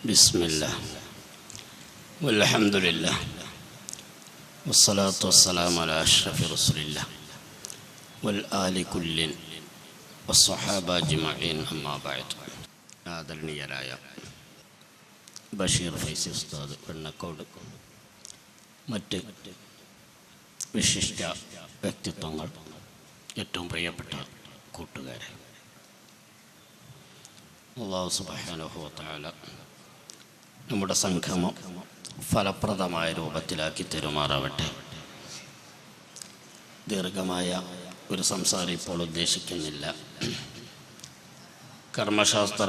ബിസ്മില്ലാ വൽഹംദുലില്ലാ വസ്സലാത്തു വസ്സലാമു അലാ അഷ്റഫി റസൂലില്ലാ വൽ ആലി കുല്ലിൻ വസ്സഹാബ അജ്മഈൻ അമ്മാ ബഅദ്. ആദരണീയരായ ബഷീർ ഫൈസി ഉസ്താദ് വെണ്ണക്കോട്, മറ്റ് വിശിഷ്ട വ്യക്തിത്വങ്ങൾ, ഏറ്റവും പ്രിയപ്പെട്ട കൂട്ടുകാരെ, അല്ലാഹു സുബ്ഹാനഹു വ തആല നമ്മുടെ സംഗമം ഫലപ്രദമായ രൂപത്തിലാക്കി തരുമാറാവട്ടെ. ദീർഘമായ ഒരു സംസാരം ഇപ്പോൾ ഉദ്ദേശിക്കുന്നില്ല. കർമ്മശാസ്ത്ര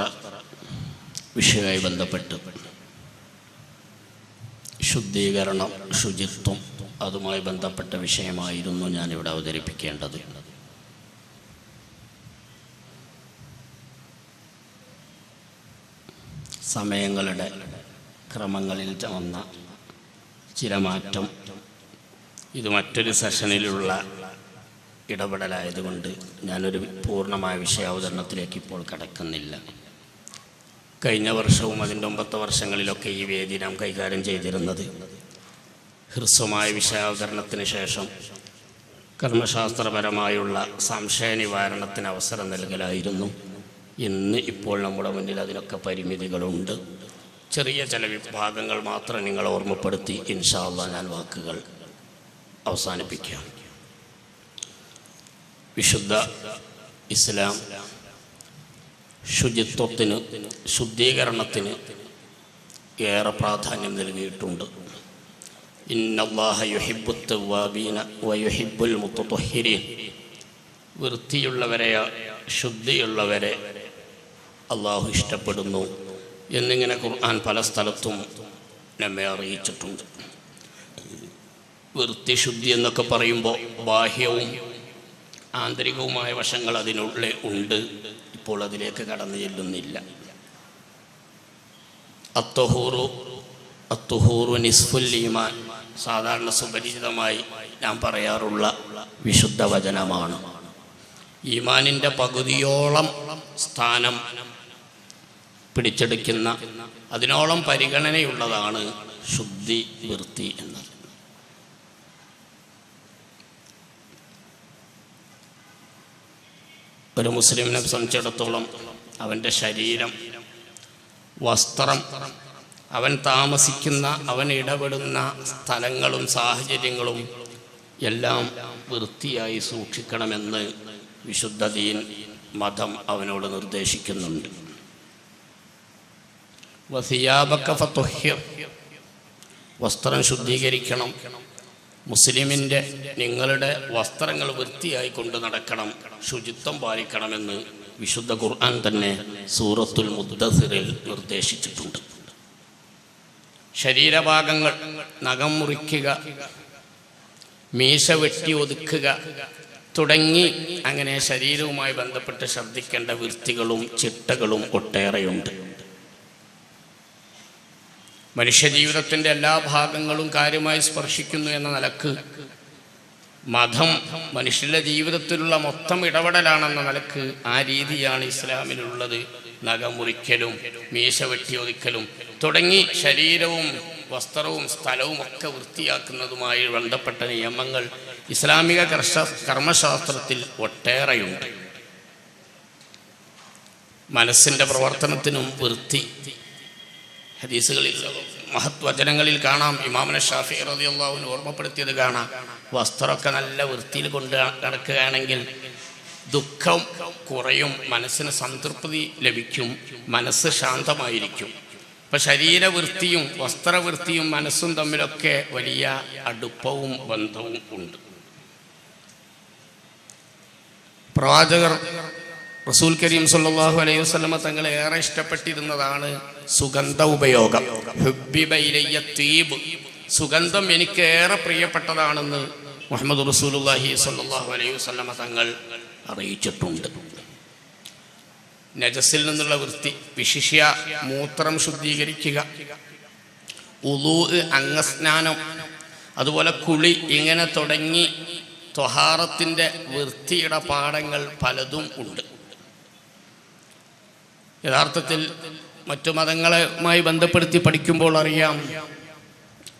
വിഷയവുമായി ബന്ധപ്പെട്ട് ശുദ്ധീകരണം, ശുചിത്വം, അതുമായി ബന്ധപ്പെട്ട വിഷയമായിരുന്നു ഞാനിവിടെ അവതരിപ്പിക്കേണ്ടത്. സമയങ്ങളുടെ ക്രമങ്ങളിൽ വന്ന ചില മാറ്റം, ഇത് മറ്റൊരു സെഷനിലുള്ള ഇടപെടലായതുകൊണ്ട് ഞാനൊരു പൂർണ്ണമായ വിഷയാവതരണത്തിലേക്ക് ഇപ്പോൾ കടക്കുന്നില്ല. കഴിഞ്ഞ വർഷവും അതിൻ്റെ മുമ്പത്തെ വർഷങ്ങളിലൊക്കെ ഈ വേദി നാം കൈകാര്യം ചെയ്തിരുന്നത് ഹ്രസ്വമായ വിഷയാവതരണത്തിന് ശേഷം കർമ്മശാസ്ത്രപരമായുള്ള സംശയ നിവാരണത്തിന് അവസരം നൽകലായിരുന്നു. ഇപ്പോൾ നമ്മുടെ മുന്നിൽ അതിനൊക്കെ പരിമിതികളുണ്ട്. ചെറിയ ചില വിഭാഗങ്ങൾ മാത്രം നിങ്ങൾ ഓർമ്മപ്പെടുത്തി ഇൻഷാ അല്ലാഹ് ഞാൻ വാക്കുകൾ അവസാനിപ്പിക്കാം. വിശുദ്ധ ഇസ്ലാം ശുചിത്വത്തിന്, ശുദ്ധീകരണത്തിന് ഏറെ പ്രാധാന്യം നൽകിയിട്ടുണ്ട്. ഇന്നല്ലാഹ യുഹിബ്ബുത് തവ്വാബീന വയുഹിബ്ബുൽ മുത്തത്വഹിരീൻ. വൃത്തിയുള്ളവരെ, ശുദ്ധിയുള്ളവരെ അള്ളാഹു ഇഷ്ടപ്പെടുന്നു എന്നിങ്ങനെ ഖുർആൻ പല സ്ഥലത്തും നമ്മെ അറിയിച്ചിട്ടുണ്ട്. വൃത്തി, ശുദ്ധി എന്നൊക്കെ പറയുമ്പോൾ ബാഹ്യവും ആന്തരികവുമായ വശങ്ങൾ അതിനുള്ളിൽ ഉണ്ട്. ഇപ്പോൾ അതിലേക്ക് കടന്നു ചെല്ലുന്നില്ല. അത്തുഹൂറു നിസ്ഫുൽ ഈമാൻ സാധാരണ സുപരിചിതമായി ഞാൻ പറയാറുള്ള വിശുദ്ധ വചനമാണ്. ഈമാനിൻ്റെ പകുതിയോളം സ്ഥാനം പിടിച്ചെടുക്കുന്ന, അതിനോളം പരിഗണനയുള്ളതാണ് ശുദ്ധി, വൃത്തി എന്നത്. ഒരു മുസ്ലിമിനെ സംബന്ധിച്ചിടത്തോളം അവൻ്റെ ശരീരം, വസ്ത്രം, അവൻ താമസിക്കുന്ന, അവൻ ഇടപെടുന്ന സ്ഥലങ്ങളും സാഹചര്യങ്ങളും എല്ലാം വൃത്തിയായി സൂക്ഷിക്കണമെന്ന് വിശുദ്ധ ദീൻ, മതം അവനോട് നിർദ്ദേശിക്കുന്നുണ്ട്. വസിയാബക ഫതുഹിർ, വസ്ത്രം ശുദ്ധീകരിക്കണം. മുസ്ലിമിൻ്റെ, നിങ്ങളുടെ വസ്ത്രങ്ങൾ വൃത്തിയായി കൊണ്ട് നടക്കണം, ശുചിത്വം പാലിക്കണമെന്ന് വിശുദ്ധ ഖുർആൻ തന്നെ സൂറത്തുൽ മുദ്ദസിറിൽ നിർദ്ദേശിച്ചിട്ടുണ്ട്. ശരീരഭാഗങ്ങൾ, നഖം മുറിക്കുക, മീശ വെട്ടി ഒതുക്കുക തുടങ്ങി അങ്ങനെ ശരീരവുമായി ബന്ധപ്പെട്ട് ശ്രദ്ധിക്കേണ്ട വൃത്തികളും ചിട്ടകളും ഒട്ടേറെയുണ്ട്. മനുഷ്യജീവിതത്തിൻ്റെ എല്ലാ ഭാഗങ്ങളും കാര്യമായി സ്പർശിക്കുന്നു എന്ന നിലക്ക് മതം മനുഷ്യരുടെ ജീവിതത്തിലുള്ള മൊത്തം ഇടപെടലാണെന്ന നിലക്ക് ആ രീതിയാണ് ഇസ്ലാമിലുള്ളത്. നഖം മുറിക്കലും മീശ വെട്ടിയൊതുക്കലും തുടങ്ങി ശരീരവും വസ്ത്രവും സ്ഥലവും ഒക്കെ വൃത്തിയാക്കുന്നതുമായി ബന്ധപ്പെട്ട നിയമങ്ങൾ ഇസ്ലാമിക കർമ്മശാസ്ത്രത്തിൽ ഒട്ടേറെയുണ്ട്. മനസ്സിൻ്റെ പ്രവർത്തനത്തിനും വൃത്തി ഹദീസുകളിൽ, മഹത്വചനങ്ങളിൽ കാണാം. ഇമാമുന ശാഫിഈ റളിയല്ലാഹു അൻഹു ഓർമ്മപ്പെടുത്തിയത് കാണാം. വസ്ത്രമൊക്കെ നല്ല വൃത്തിയിൽ കൊണ്ട് നടക്കുകയാണെങ്കിൽ ദുഃഖം കുറയും, മനസ്സിന് സംതൃപ്തി ലഭിക്കും, മനസ്സ് ശാന്തമായിരിക്കും. അപ്പം ശരീരവൃത്തിയും വസ്ത്രവൃത്തിയും മനസ്സും തമ്മിലൊക്കെ വലിയ അടുപ്പവും ബന്ധവും ഉണ്ട്. പ്രവാചകർ റസൂൽ കരീം സല്ലല്ലാഹു അലൈഹി വസല്ലമ തങ്ങളെ ഏറെ ഇഷ്ടപ്പെട്ടിരുന്നതാണ് സുഗന്ധ ഉപയോഗം. ഹുബ്ബിബ ഇലയ്യ തീബ്, സുഗന്ധം എനിക്ക് ഏറെ പ്രിയപ്പെട്ടതാണെന്ന് മുഹമ്മദ് റസൂലുള്ളാഹി സല്ലല്ലാഹു അലൈഹി വസല്ലമ തങ്ങൾ അറിയിച്ചിട്ടുണ്ട്. നജസിൽ നിന്നുള്ള വൃത്തി, വിശിഷ്യ മൂത്രം ശുദ്ധീകരിക്കുക, ഉളൂ, അംഗസ്നാനം, അതുപോലെ കുളി, ഇങ്ങനെ തുടങ്ങി ത്വഹാറത്തിൻ്റെ വൃത്തിയുടെ പാഠങ്ങൾ പലതും ഉണ്ട്. യഥാർത്ഥത്തിൽ മറ്റു മതങ്ങളുമായി ബന്ധപ്പെടുത്തി പഠിക്കുമ്പോൾ അറിയാം,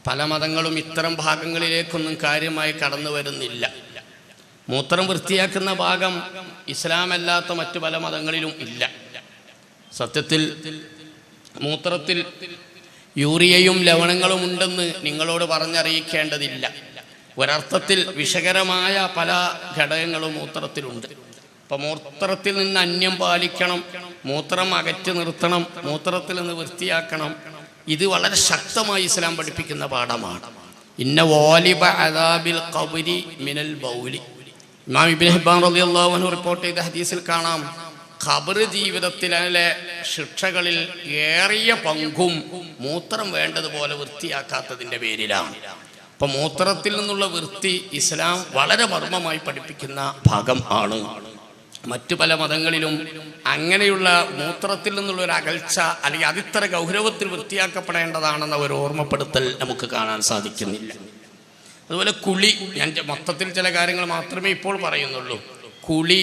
പല മതങ്ങളും ഇത്തരം ഭാഗങ്ങളിലേക്കൊന്നും കാര്യമായി കടന്നു വരുന്നില്ല. മൂത്രം വൃത്തിയാക്കുന്ന ഭാഗം ഇസ്ലാമല്ലാത്ത മറ്റു പല മതങ്ങളിലും ഇല്ല. സത്യത്തിൽ മൂത്രത്തിൽ യൂറിയയും ലവണങ്ങളും ഉണ്ടെന്ന് നിങ്ങളോട് പറഞ്ഞറിയിക്കേണ്ടതില്ല. ഒരർത്ഥത്തിൽ വിഷകരമായ പല ഘടകങ്ങളും മൂത്രത്തിലുണ്ട്. അപ്പം മൂത്രത്തിൽ നിന്ന് അന്യം പാലിക്കണം, മൂത്രം അകറ്റി നിർത്തണം, മൂത്രത്തിൽ നിന്ന് വൃത്തിയാക്കണം. ഇത് വളരെ ശക്തമായി ഇസ്ലാം പഠിപ്പിക്കുന്ന പാഠമാണ്. ഇന്ന വാലിബ അദാബിൽ ഖബ്രി മിനൽ ബൗലി. ഇമാം ഇബ്നു ഹിബ്ബാൻ റളിയല്ലാഹു അൻഹു റിപ്പോർട്ട് ചെയ്ത ഹദീസിൽ കാണാം, ഖബർ ജീവിതത്തിലെ ശിക്ഷകളിൽ ഏറിയ പങ്കും മൂത്രം വേണ്ടതുപോലെ വൃത്തിയാക്കാത്തതിൻ്റെ പേരിലാണ്. അപ്പം മൂത്രത്തിൽ നിന്നുള്ള വൃത്തി ഇസ്ലാം വളരെ മർമ്മമായി പഠിപ്പിക്കുന്ന ഭാഗം ആണ്. മറ്റു പല മതങ്ങളിലും അങ്ങനെയുള്ള മൂത്രത്തിൽ നിന്നുള്ള ഒരു അകൽച്ച അല്ലെങ്കിൽ അതിത്ര ഗൗരവത്തിൽ വൃത്തിയാക്കപ്പെടേണ്ടതാണെന്ന ഒരു ഓർമ്മപ്പെടുത്തൽ നമുക്ക് കാണാൻ സാധിക്കുന്നില്ല. അതുപോലെ കുളി, ഞാൻ മൊത്തത്തിൽ ചില കാര്യങ്ങൾ മാത്രമേ ഇപ്പോൾ പറയുന്നുള്ളൂ. കുളി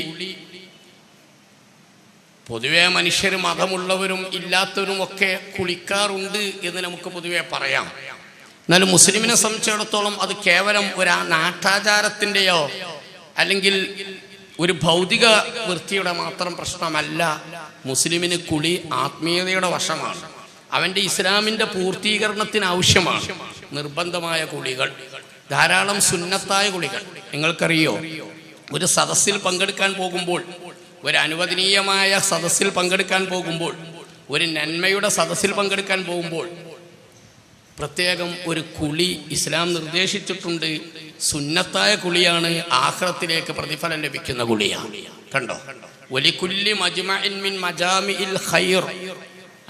പൊതുവെ മനുഷ്യർ മതമുള്ളവരും ഇല്ലാത്തവരും ഒക്കെ കുളിക്കാറുണ്ട് എന്ന് നമുക്ക് പൊതുവെ പറയാം. എന്നാലും മുസ്ലിമിനെ സംബന്ധിച്ചിടത്തോളം അത് കേവലം ഒരു നാട്ടാചാരത്തിൻ്റെയോ അല്ലെങ്കിൽ ഒരു ഭൗതിക വൃത്തിയുടെ മാത്രം പ്രശ്നമല്ല. മുസ്ലിമിന് കുളി ആത്മീയതയുടെ വശമാണ്. അവൻ്റെ ഇസ്ലാമിൻ്റെ പൂർത്തീകരണത്തിന് ആവശ്യമാണ് നിർബന്ധമായ കുളികൾ, ധാരാളം സുന്നത്തായ കുളികൾ. നിങ്ങൾക്കറിയോ, ഒരു സദസ്സിൽ പങ്കെടുക്കാൻ പോകുമ്പോൾ, ഒരു അനുവദനീയമായ സദസ്സിൽ പങ്കെടുക്കാൻ പോകുമ്പോൾ, ഒരു നന്മയുടെ സദസ്സിൽ പങ്കെടുക്കാൻ പോകുമ്പോൾ പ്രത്യേകം ഒരു കുളി ഇസ്ലാം നിർദ്ദേശിച്ചിട്ടുണ്ട്. സുന്നത്തായ കുളിയാണ്, ആഖിറത്തിലേക്ക് പ്രതിഫലം ലഭിക്കുന്ന കുളിയാണ്. കണ്ടോ, വലികുല്ലി മജ്മഇൻ മിൻ മജാമിഇൽ ഖൈർ,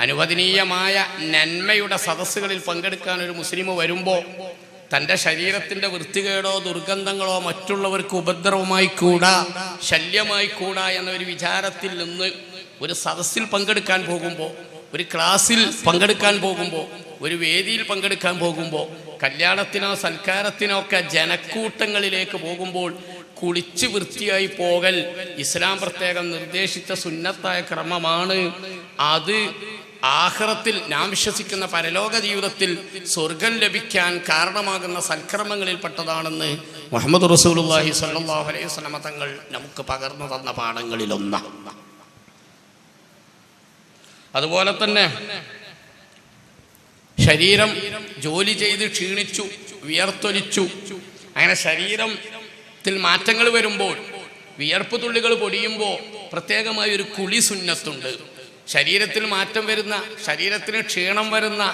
അനുവദനീയമായ നന്മയുടെ സദസ്സുകളിൽ പങ്കെടുക്കാൻ ഒരു മുസ്ലിം വരുമ്പോൾ തൻ്റെ ശരീരത്തിൻ്റെ വൃത്തികേടോ ദുർഗന്ധങ്ങളോ മറ്റുള്ളവർക്ക് ഉപദ്രവമായി കൂടാ, ശല്യമായി കൂടാ എന്നൊരു വിചാരത്തിൽ നിന്ന് ഒരു സദസ്സിൽ പങ്കെടുക്കാൻ പോകുമ്പോൾ, ഒരു ക്ലാസ്സിൽ പങ്കെടുക്കാൻ പോകുമ്പോൾ, ഒരു വേദിയിൽ പങ്കെടുക്കാൻ പോകുമ്പോൾ, കല്യാണത്തിനോ സൽക്കാരത്തിനോ ഒക്കെ ജനക്കൂട്ടങ്ങളിലേക്ക് പോകുമ്പോൾ കുളിച്ച് വൃത്തിയായി പോകൽ ഇസ്ലാം പ്രത്യേകം നിർദ്ദേശിച്ച സുന്നത്തായ ക്രമമാണ്. അത് ആഖിറത്തിൽ നാം വിശ്വസിക്കുന്ന പരലോക ജീവിതത്തിൽ സ്വർഗം ലഭിക്കാൻ കാരണമാകുന്ന സൽക്കർമ്മങ്ങളിൽപ്പെട്ടതാണെന്ന് മുഹമ്മദ് റസൂലുള്ളാഹി സ്വല്ലല്ലാഹു അലൈഹി വസല്ലം തങ്ങൾ നമുക്ക് പകർന്നു തന്ന പാഠങ്ങളിലൊന്നാണ്. അതുപോലെ തന്നെ ശരീരം ജോലി ചെയ്ത് ക്ഷീണിച്ചു, വിയർത്തൊലിച്ചു, അങ്ങനെ ശരീരത്തിൽ മാറ്റങ്ങൾ വരുമ്പോൾ, വിയർപ്പ് തുള്ളികൾ പൊടിയുമ്പോൾ പ്രത്യേകമായ ഒരു കുളി സുന്നത്തുണ്ട്. ശരീരത്തിൽ മാറ്റം വരുന്ന, ശരീരത്തിന് ക്ഷീണം വരുന്ന,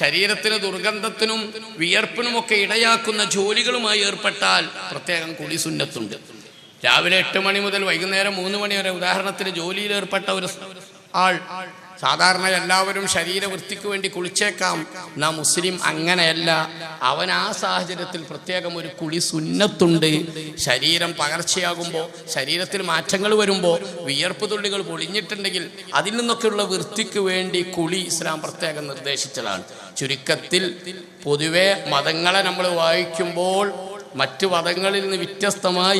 ശരീരത്തിന് ദുർഗന്ധത്തിനും വിയർപ്പിനുമൊക്കെ ഇടയാക്കുന്ന ജോലികളുമായി ഏർപ്പെട്ടാൽ പ്രത്യേകം കുളി സുന്നത്തുണ്ട്. രാവിലെ 8 മണി മുതൽ വൈകുന്നേരം 3 മണി വരെ ഉദാഹരണത്തിന് ജോലിയിൽ ഏർപ്പെട്ട ഒരു ആൾ, സാധാരണ എല്ലാവരും ശരീരവൃത്തിക്ക് വേണ്ടി കുളിച്ചേക്കാം. നാം മുസ്ലിം അങ്ങനെയല്ല. അവൻ ആ സാഹചര്യത്തിൽ പ്രത്യേകം ഒരു കുളി സുന്നത്തുണ്ട്. ശരീരം പകർച്ചയാകുമ്പോൾ, ശരീരത്തിൽ മാറ്റങ്ങൾ വരുമ്പോൾ, വിയർപ്പ് തുള്ളികൾ പൊളിഞ്ഞിട്ടുണ്ടെങ്കിൽ അതിൽ നിന്നൊക്കെയുള്ള വൃത്തിക്ക് വേണ്ടി കുളി ഇസ്ലാം പ്രത്യേകം നിർദ്ദേശിച്ചതാണ്. ചുരുക്കത്തിൽ പൊതുവെ മതങ്ങളെ നമ്മൾ വായിക്കുമ്പോൾ മറ്റു മതങ്ങളിൽ നിന്ന് വ്യത്യസ്തമായി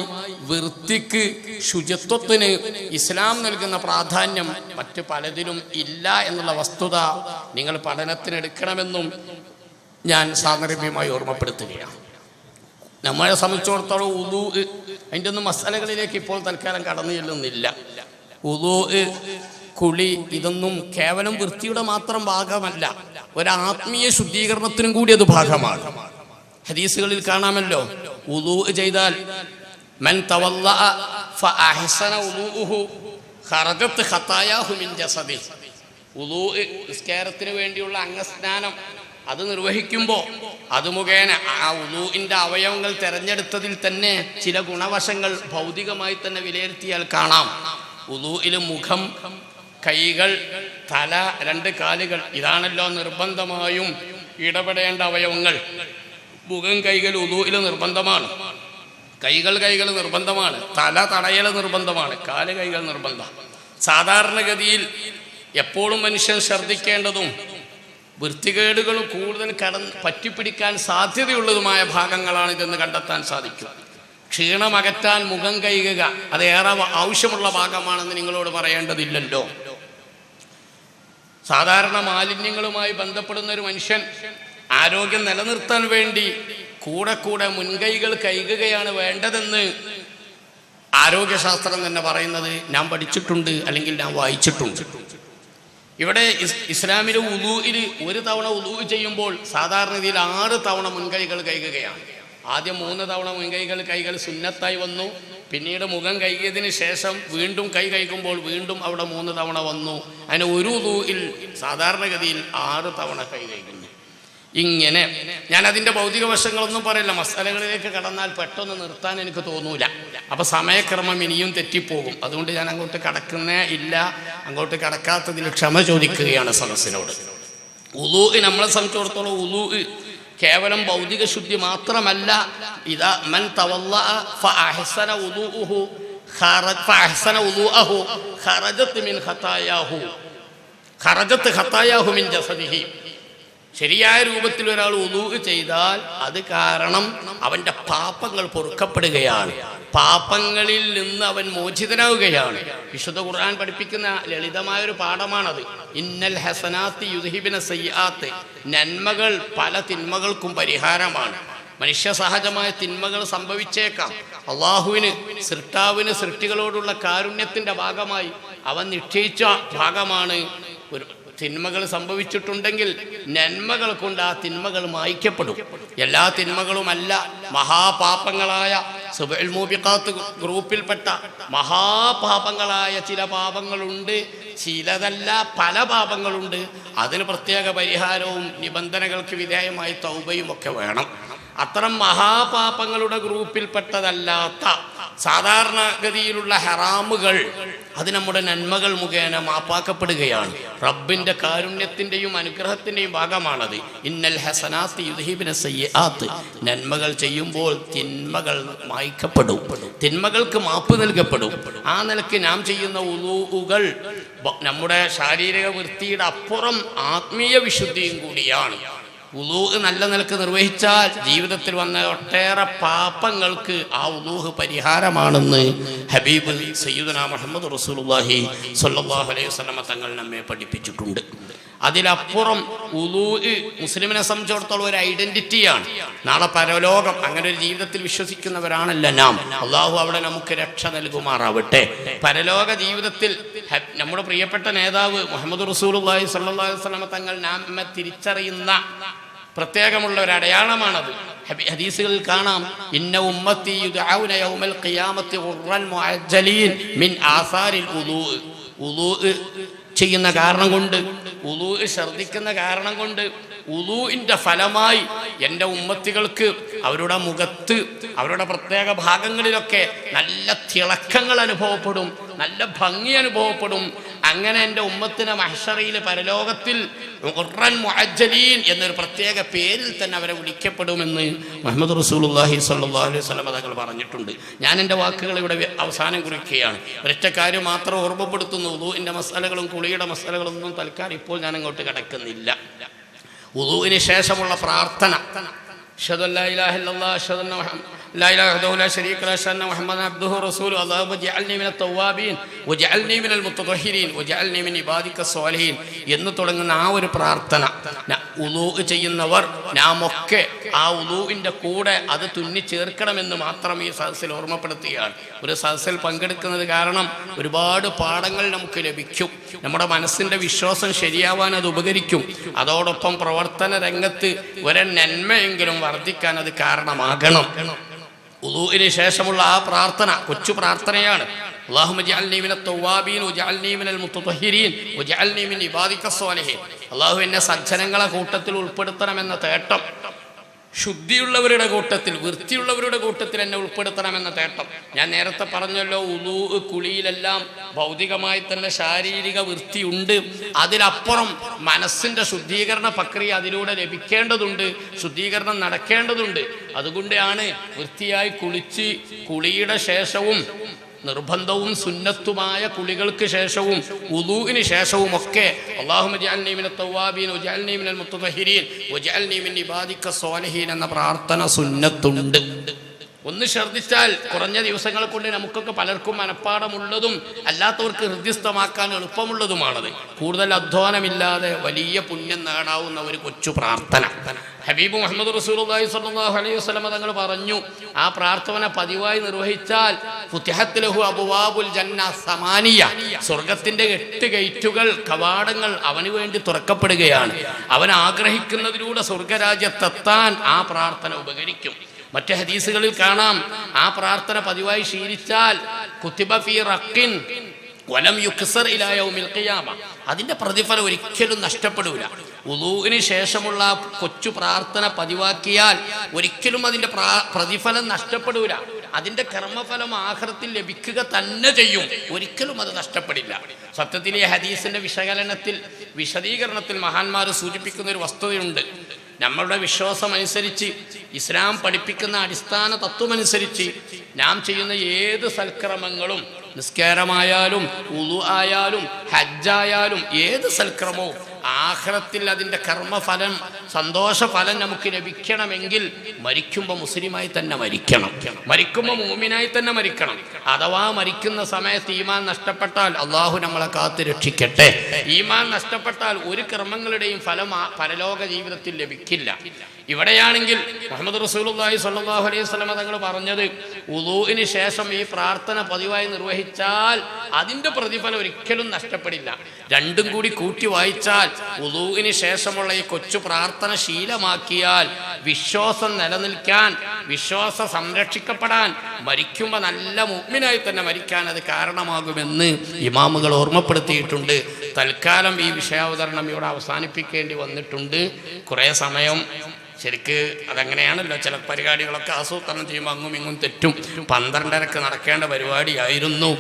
വൃത്തിക്ക്, ശുചിത്വത്തിന് ഇസ്ലാം നൽകുന്ന പ്രാധാന്യം മറ്റു പലതിലും ഇല്ല എന്നുള്ള വസ്തുത നിങ്ങൾ പഠനത്തിനെടുക്കണമെന്നും ഞാൻ സാന്ദർഭികമായി ഓർമ്മപ്പെടുത്തുകയാണ്. നമ്മളെ സംബന്ധിച്ചിടത്തോളം ഉളൂ, അതിൻ്റെ ഒന്നും മസാലകളിലേക്ക് ഇപ്പോൾ തൽക്കാലം കടന്നു ചെല്ലുന്നില്ല. ഉളൂ, കുളി, ഇതൊന്നും കേവലം വൃത്തിയുടെ മാത്രം ഭാഗമല്ല, ഒരു ആത്മീയ ശുദ്ധീകരണത്തിനും കൂടി അത് ഭാഗമാണ്. ഹദീസുകളിൽ കാണാമല്ലോ, വുളൂ ചെയ്താൽ മൻ തവല്ലഅ ഫഅഹ്സന വുളൂഉഹു ഖറജത് ഖതായാഹു മിൻ ജസദിഹി. വുളൂ നിസ്കാരത്തിന് വേണ്ടിയുള്ള അംഗസ്നാനം അത് നിർവഹിക്കുമ്പോൾ അത് മുഖേന ആ വുളൂഇൻ്റെ അവയവങ്ങൾ തിരഞ്ഞെടുത്തതിൽ തന്നെ ചില ഗുണവശങ്ങൾ ഭൗതികമായി തന്നെ വിലയിരുത്തിയാൽ കാണാം. വുളൂഇൽ മുഖം, കൈകൾ, തല, 2 കാലുകൾ, ഇതാണല്ലോ നിർബന്ധമായും ഇടപെടേണ്ട അവയവങ്ങൾ. മുഖം, കൈകൾ വുളൂഇൽ നിർബന്ധമാണ്. കൈകൾ നിർബന്ധമാണ്. തല തടയൽ നിർബന്ധമാണ്. കാല്, കൈകൾ നിർബന്ധം. സാധാരണഗതിയിൽ എപ്പോഴും മനുഷ്യൻ ശ്രദ്ധിക്കേണ്ടതും വൃത്തികേടുകളും കൂടുതൽ പറ്റിപ്പിടിക്കാൻ സാധ്യതയുള്ളതുമായ ഭാഗങ്ങളാണ് ഇതെന്ന് കണ്ടെത്താൻ സാധിക്കും. ക്ഷീണമകറ്റാൻ മുഖം കഴുകുക അതേറെ ആവശ്യമുള്ള ഭാഗമാണെന്ന് നിങ്ങളോട് പറയേണ്ടതില്ലല്ലോ. സാധാരണ മാലിന്യങ്ങളുമായി ബന്ധപ്പെടുന്ന ഒരു മനുഷ്യൻ ആരോഗ്യം നിലനിർത്താൻ വേണ്ടി കൂടെ കൂടെ മുൻകൈകൾ കഴുകുകയാണ് വേണ്ടതെന്ന് ആരോഗ്യശാസ്ത്രം തന്നെ പറയുന്നത് ഞാൻ പഠിച്ചിട്ടുണ്ട്, അല്ലെങ്കിൽ ഞാൻ വായിച്ചിട്ടുണ്ട്. ഇവിടെ ഇസ്ലാമിലെ വുളൂഇൽ ഒരു തവണ വുളൂ ചെയ്യുമ്പോൾ സാധാരണ രീതിയിൽ 6 തവണ മുൻകൈകൾ കഴുകുകയാണ്. ആദ്യം 3 തവണ മുൻകൈകൾ കൈകൾ സുന്നത്തായി വന്നു. പിന്നീട് മുഖം കഴുകിയതിന് ശേഷം വീണ്ടും കൈ കഴുകുമ്പോൾ വീണ്ടും അവിടെ 3 തവണ വന്നു. അതിന് ഒരു വുളൂഇൽ സാധാരണഗതിയിൽ 6 തവണ കൈ കഴുകുന്നു. ഇങ്ങനെ ഞാൻ അതിൻ്റെ ഭൗതിക വശങ്ങളൊന്നും പറയില്ല, മസാലകളിലേക്ക് കടന്നാൽ പെട്ടെന്ന് നിർത്താൻ എനിക്ക് തോന്നൂല. അപ്പം സമയക്രമം ഇനിയും തെറ്റിപ്പോകും. അതുകൊണ്ട് ഞാൻ അങ്ങോട്ട് കടക്കുന്നേ ഇല്ല. അങ്ങോട്ട് കടക്കാത്തതിൽ ക്ഷമ ചോദിക്കുകയാണ് സദസ്സിനോട്. വുളൂ നമ്മളെ സംബന്ധിച്ചിടത്തോളം വുളൂ കേവലം ഭൗതിക ശുദ്ധി മാത്രമല്ല. ഇദാ മൻ തവല്ലഅ ഫഅഹ്സന വുളൂഉഹു ഫഅഹ്സന വുളൂഅഹു ഖറജത് മിൻ ഖതായാഹു മിൻ ജസദിഹി. ശരിയായ രൂപത്തിൽ ഒരാൾ വുളൂ ചെയ്താൽ അത് കാരണം അവൻ്റെ പാപങ്ങൾ പൊറുക്കപ്പെടുകയാണ്, പാപങ്ങളിൽ നിന്ന് അവൻ മോചിതനാവുകയാണ്. വിശുദ്ധ ഖുർആൻ പഠിപ്പിക്കുന്ന ലളിതമായൊരു പാഠമാണത്. ഇന്നൽ ഹസനാത്തി യുദ്ഹിബിന സയ്യാത്ത്. നന്മകൾ പല തിന്മകൾക്കും പരിഹാരമാണ്. മനുഷ്യ സഹജമായ തിന്മകൾ സംഭവിച്ചേക്കാം. അള്ളാഹുവിന് സൃഷ്ടാവിന് സൃഷ്ടികളോടുള്ള കാരുണ്യത്തിൻ്റെ ഭാഗമായി അവൻ നിശ്ചയിച്ച ഭാഗമാണ്. ഒരു തിന്മകൾ സംഭവിച്ചിട്ടുണ്ടെങ്കിൽ നന്മകൾ കൊണ്ട് ആ തിന്മകൾ മായ്ക്കപ്പെടും. എല്ലാ തിന്മകളുമല്ല, മഹാപാപങ്ങളായ സുബഉൽ മൂബിഖാത്ത് ഗ്രൂപ്പിൽപ്പെട്ട മഹാപാപങ്ങളായ ചില പാപങ്ങളുണ്ട്, ചിലതല്ല പല പാപങ്ങളുണ്ട്. അതിന് പ്രത്യേക പരിഹാരവും നിബന്ധനകൾക്ക് വിധേയമായി തൗബയും ഒക്കെ വേണം. അത്തരം മഹാപാപങ്ങളുടെ ഗ്രൂപ്പിൽപ്പെട്ടതല്ലാത്ത സാധാരണഗതിയിലുള്ള ഹറാമുകൾ അത് നമ്മുടെ നന്മകൾ മുഖേന മാപ്പാക്കപ്പെടുകയാണ്. റബ്ബിന്റെ കാരുണ്യത്തിന്റെയും അനുഗ്രഹത്തിന്റെയും ഭാഗമാണത്. ഇന്നൽ ഹസനാത്തി യുദ്ഹിബിന സയ്യാത്ത്. നന്മകൾ ചെയ്യുമ്പോൾ തിന്മകൾ മായ്ക്കപ്പെടും, തിന്മകൾക്ക് മാപ്പ് നൽകപ്പെടും. ആ നിലയ്ക്ക് നാം ചെയ്യുന്ന വുളൂഉകൾ നമ്മുടെ ശാരീരിക വൃത്തിയുടെ അപ്പുറം ആത്മീയ വിശുദ്ധിയും കൂടിയാണ്. വുളൂ നല്ല നിലക്ക് നിർവഹിച്ചാൽ ജീവിതത്തിൽ വന്ന ഒട്ടേറെ പാപങ്ങൾക്ക് ആ വുളൂ പരിഹാരമാണെന്ന് ഹബീബ് സയ്യിദുനാ മുഹമ്മദ് റസൂലുള്ളാഹി സ്വല്ലല്ലാഹു അലൈഹി വസല്ലം തങ്ങൾ നമ്മെ പഠിപ്പിച്ചിട്ടുണ്ട്. അതിലപ്പുറം വുളൂ മുസ്ലിമിനെ സംബന്ധിച്ചിടത്തോളം ഒരു ഐഡന്റിറ്റിയാണ്. നാളെ പരലോകം അങ്ങനെ ഒരു ജീവിതത്തിൽ വിശ്വസിക്കുന്നവരാണല്ലോ നാം. അള്ളാഹു അവിടെ നമുക്ക് രക്ഷ നൽകുമാറാവട്ടെ. പരലോക ജീവിതത്തിൽ നമ്മുടെ പ്രിയപ്പെട്ട നേതാവ് മുഹമ്മദ് റസൂലുള്ളാഹി സ്വല്ലല്ലാഹു അലൈഹി വസല്ലം തങ്ങൾ നമ്മെ തിരിച്ചറിയുന്ന പ്രത്യേകമുള്ള ഒരു അടയാളമാണത്. ഹദീസുകളിൽ കാണാം, ഇന്ന ഉമ്മത്തി യുദ്ഔന യൗമൽ ഖിയാമത്തി ഖുർറൻ മുഅജ്ജലീൻ മിൻ ആസാരിൽ വുളൂ. വുളൂ ചെയ്യുന്ന കാരണം കൊണ്ട്, വുളൂ ഛർദ്ദിക്കുന്ന കാരണം കൊണ്ട്, വുളൂഇന്റെ ഫലമായി എൻ്റെ ഉമ്മത്തികൾക്ക് അവരുടെ മുഖത്ത് അവരുടെ പ്രത്യേക ഭാഗങ്ങളിലൊക്കെ നല്ല തിളക്കങ്ങൾ അനുഭവപ്പെടും, നല്ല ഭംഗി അനുഭവപ്പെടും. അങ്ങനെ എൻ്റെ ഉമ്മത്തിനെ മഹ്ശറിയിൽ പരലോകത്തിൽ ഖുർറൻ മുഅജ്ജലീൻ എന്നൊരു പ്രത്യേക പേരിൽ തന്നെ അവരെ വിളിക്കപ്പെടുമെന്ന് മുഹമ്മദ് റസൂലുള്ളാഹി സ്വല്ലല്ലാഹു അലൈഹി വസല്ലം തങ്ങൾ പറഞ്ഞിട്ടുണ്ട്. ഞാൻ എൻ്റെ വാക്കുകൾ ഇവിടെ അവസാനം കുറിക്കുകയാണ്. ഒരൊറ്റ കാര്യം മാത്രം ഓർമ്മപ്പെടുത്തുന്നു. വുളൂഇന്റെ മസാലകളും കുളിയുടെ മസാലകളൊന്നും തൽക്കാലം ഇപ്പോൾ ഞാൻ അങ്ങോട്ട് കിടക്കുന്നില്ല. വുളൂഇന് ശേഷമുള്ള പ്രാർത്ഥന, അശ്ഹദു അല്ലാ ഇലാഹ ഇല്ലല്ലാഹ് അശ്ഹദു അന്ന ലാ ഇലാഹ വഹ്ദഹു ലാ ശരീക ലഹു അശ്ഹദു അന്ന മുഹമ്മദൻ അബ്ദുഹു വറസൂലുഹു അല്ലാഹുമ്മ ജഅൽനി മിനൽ തവ്വാബീൻ വജഅൽനി മിനൽ മുത്തത്വഹിരീൻ വജഅൽനി മിൻ ഇബാദിക സ്വാലിഹീൻ എന്ന് തുടങ്ങുന്ന ആ ഒരു പ്രാർത്ഥന വുളൂ ചെയ്യുന്നവർ നാമൊക്കെ ആ വുളൂഇന്റെ കൂടെ അത് തുന്നി ചേർക്കണമെന്ന് മാത്രം ഈ സദസ്സിൽ ഓർമ്മപ്പെടുത്തുകയാണ്. ഒരു സദസ്സിൽ പങ്കെടുക്കുന്നത് കാരണം ഒരുപാട് പാഠങ്ങൾ നമുക്ക് ലഭിക്കും. നമ്മുടെ മനസ്സിന്റെ വിശ്വാസം ശരിയാവാൻ അത് ഉപകരിക്കും. അതോടൊപ്പം പ്രവർത്തന രംഗത്ത് ഒരു നന്മയെങ്കിലും വർദ്ധിക്കാൻ അത് കാരണമാകണം. വുളൂഇന് ശേഷമുള്ള ആ പ്രാർത്ഥന കൊച്ചു പ്രാർത്ഥനയാണ്. അല്ലാഹുമ്മ ജഅൽനി മിനൽ തവ്വാബീൻ വജഅൽനി മിനൽ മുത്തത്വഹിരീൻ വജഅൽനി മിൻ ഇബാദിക സ്വാലിഹീൻ. അല്ലാഹു എന്നെ സജ്ജനങ്ങളെ കൂട്ടത്തിൽ ഉൾപ്പെടുത്തണമെന്ന തേട്ടം, ശുദ്ധിയുള്ളവരുടെ കൂട്ടത്തിൽ, വൃത്തിയുള്ളവരുടെ കൂട്ടത്തിൽ എന്നെ ഉൾപ്പെടുത്തണമെന്ന തേട്ടം. ഞാൻ നേരത്തെ പറഞ്ഞല്ലോ, വുളൂ കുളിയിലെല്ലാം ഭൗതികമായി തന്നെ ശാരീരിക വൃത്തിയുണ്ട്. അതിലപ്പുറം മനസ്സിൻ്റെ ശുദ്ധീകരണ പ്രക്രിയ അതിലൂടെ ലഭിക്കേണ്ടതുണ്ട്, ശുദ്ധീകരണം നടക്കേണ്ടതുണ്ട്. അതുകൊണ്ടാണ് വൃത്തിയായി കുളിച്ച് കുളിയുടെ ശേഷവും നിർബന്ധവും സുന്നത്തുമായ കുളികൾക്ക് ശേഷവും വുളൂഇന് ശേഷവും ഒക്കെ അല്ലാഹുമ്മ ജഅൽനി മിനൽ തവ്വാബീൻ വജഅൽനി മിനൽ മുത്തത്വഹിരീൻ വജഅൽനി മിൻ ഇബാദിക സ്വാലിഹീൻ എന്ന പ്രാർത്ഥന സുന്നത്തുണ്ട്. ഒന്ന് ശ്രദ്ധിച്ചാൽ കുറഞ്ഞ ദിവസങ്ങളെ കൊണ്ട് നമുക്കൊക്കെ പലർക്കും മനഃപ്പാടമുള്ളതും അല്ലാത്തവർക്ക് ഹൃദ്യസ്ഥമാക്കാൻ എളുപ്പമുള്ളതുമാണത്. കൂടുതൽ അധ്വാനമില്ലാതെ വലിയ പുണ്യം നേടാവുന്ന ഒരു കൊച്ചു പ്രാർത്ഥന. ഹബീബ് മുഹമ്മദ് റസൂലുള്ളാഹി സ്വല്ലല്ലാഹു അലൈഹി വസല്ലം തങ്ങൾ പറഞ്ഞു, ആ പ്രാർത്ഥന പതിവായി നിർവഹിച്ചാൽ ഫുതിഹത്ത് ലഹു അബ്വാബുൽ ജന്ന സമാനിയ, സ്വർഗത്തിന്റെ 8 ഗേറ്റുകൾ കവാടങ്ങൾ അവന് വേണ്ടി തുറക്കപ്പെടുകയാണ്. അവൻ ആഗ്രഹിക്കുന്നതിലൂടെ സ്വർഗരാജ്യത്തെത്താൻ ആ പ്രാർത്ഥന ഉപകരിക്കും. മറ്റ് ഹദീസുകളിൽ കാണാം, ആ പ്രാർത്ഥന പതിവായി ശീലിച്ചാൽ കുത്തിബ ഫീ റഖിൻ വലം യുക്സർ ഇലാ യൗമിൽ ഖിയാമ, അതിന്റെ പ്രതിഫലം ഒരിക്കലും നഷ്ടപ്പെടില്ല. വുളൂഇന് ശേഷമുള്ള കൊച്ചു പ്രാർത്ഥന പതിവാക്കിയാൽ ഒരിക്കലും അതിന്റെ പ്രതിഫലം നഷ്ടപ്പെടില്ല. അതിന്റെ കർമ്മഫലം ആഖിറത്തിൽ ലഭിക്കുക തന്നെ ചെയ്യും, ഒരിക്കലും അത് നഷ്ടപ്പെടില്ല. സത്യത്തിൽ ഈ ഹദീസിന്റെ വിശദീകരണത്തിൽ മഹാന്മാർ സൂചിപ്പിക്കുന്ന ഒരു വസ്തുതയുണ്ട്. നമ്മളുടെ വിശ്വാസം അനുസരിച്ച്, ഇസ്ലാം പഠിപ്പിക്കുന്ന അടിസ്ഥാന തത്വമനുസരിച്ച് നാം ചെയ്യുന്ന ഏത് സൽക്രമങ്ങളും, നിസ്കാരമായാലും വുളു ആയാലും ഹജ്ജായാലും ഏത് സൽക്രമവും ആഖിറത്തിൽ അതിൻ്റെ കർമ്മഫലം, സന്തോഷഫലം നമുക്ക് ലഭിക്കണമെങ്കിൽ മരിക്കുമ്പോൾ മുസ്ലിമായി തന്നെ മരിക്കണം, മരിക്കുമ്പോൾ മുഅ്മിനായി തന്നെ മരിക്കണം. അഥവാ മരിക്കുന്ന സമയത്ത് ഈമാൻ നഷ്ടപ്പെട്ടാൽ അള്ളാഹു നമ്മളെ കാത്ത് രക്ഷിക്കട്ടെ. ഈമാൻ നഷ്ടപ്പെട്ടാൽ ഒരു കർമ്മങ്ങളുടെയും ഫലം പരലോക ജീവിതത്തിൽ ലഭിക്കില്ല. ഇവിടെയാണെങ്കിൽ മുഹമ്മദ് റസൂലുള്ളാഹി സ്വല്ലല്ലാഹു അലൈഹി വസല്ലം തങ്ങൾ പറഞ്ഞത്, വുളൂഇന് ശേഷം ഈ പ്രാർത്ഥന പതിവായി നിർവഹിച്ചാൽ അതിൻ്റെ പ്രതിഫലം ഒരിക്കലും നഷ്ടപ്പെടില്ല. രണ്ടും കൂടി കൂട്ടി വായിച്ചാൽ, വുളൂഇന് ശേഷമുള്ള ഈ കൊച്ചു പ്രാർത്ഥന ശീലമാക്കിയാൽ വിശ്വാസം നിലനിൽക്കാൻ, വിശ്വാസം സംരക്ഷിക്കപ്പെടാൻ, മരിക്കുമ്പോൾ നല്ല മുഅ്മിനായി തന്നെ മരിക്കാൻ അത് കാരണമാകുമെന്ന് ഇമാമുകൾ ഓർമ്മപ്പെടുത്തിയിട്ടുണ്ട്. തൽക്കാലം ഈ വിഷയാവതരണം ഇവിടെ അവസാനിപ്പിക്കേണ്ടി വന്നിട്ടുണ്ട്. കുറേ സമയം ശരിക്ക് അതങ്ങനെയാണല്ലോ, ചില പരിപാടികളൊക്കെ ആസൂത്രണം ചെയ്യുമ്പോൾ അങ്ങും ഇങ്ങും തെറ്റും. 12:30 നടക്കേണ്ട പരിപാടിയായിരുന്നു.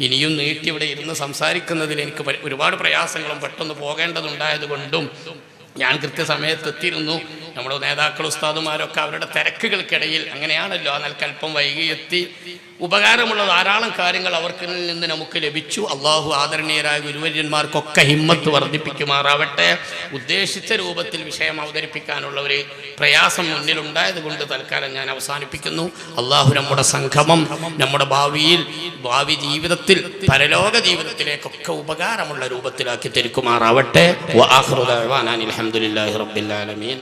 ഇനിയും നീട്ടി ഇവിടെ ഇരുന്ന് സംസാരിക്കുന്നതിൽ എനിക്ക് ഒരുപാട് പ്രയാസങ്ങളും പെട്ടെന്ന് പോകേണ്ടതുണ്ടായതുകൊണ്ടും ഞാൻ കൃത്യസമയത്ത് എത്തിയിരുന്നു. നമ്മുടെ നേതാക്കൾ ഉസ്താദുമാരൊക്കെ അവരുടെ തിരക്കുകൾക്കിടയിൽ അങ്ങനെയാണല്ലോ, ആ നിലക്കൽപ്പം വൈകി എത്തി. ഉപകാരമുള്ള ധാരാളം കാര്യങ്ങൾ അവർക്ക് നിന്ന് നമുക്ക് ലഭിച്ചു. അള്ളാഹു ആദരണീയരായ ഗുരുവര്യന്മാർക്കൊക്കെ ഹിമ്മത്ത് വർദ്ധിപ്പിക്കുമാറാവട്ടെ. ഉദ്ദേശിച്ച രൂപത്തിൽ വിഷയം അവതരിപ്പിക്കാനുള്ള ഒരു പ്രയാസം മുന്നിലുണ്ടായത് കൊണ്ട് തൽക്കാലം ഞാൻ അവസാനിപ്പിക്കുന്നു. അള്ളാഹു നമ്മുടെ സംഗമം നമ്മുടെ ഭാവി ജീവിതത്തിൽ, പരലോക ജീവിതത്തിലേക്കൊക്കെ ഉപകാരമുള്ള രൂപത്തിലാക്കി തിരിക്കുമാറാവട്ടെ. വആഖിറു ദഅ്വാനാ അൽഹംദുലില്ലാഹി റബ്ബിൽ ആലമീൻ.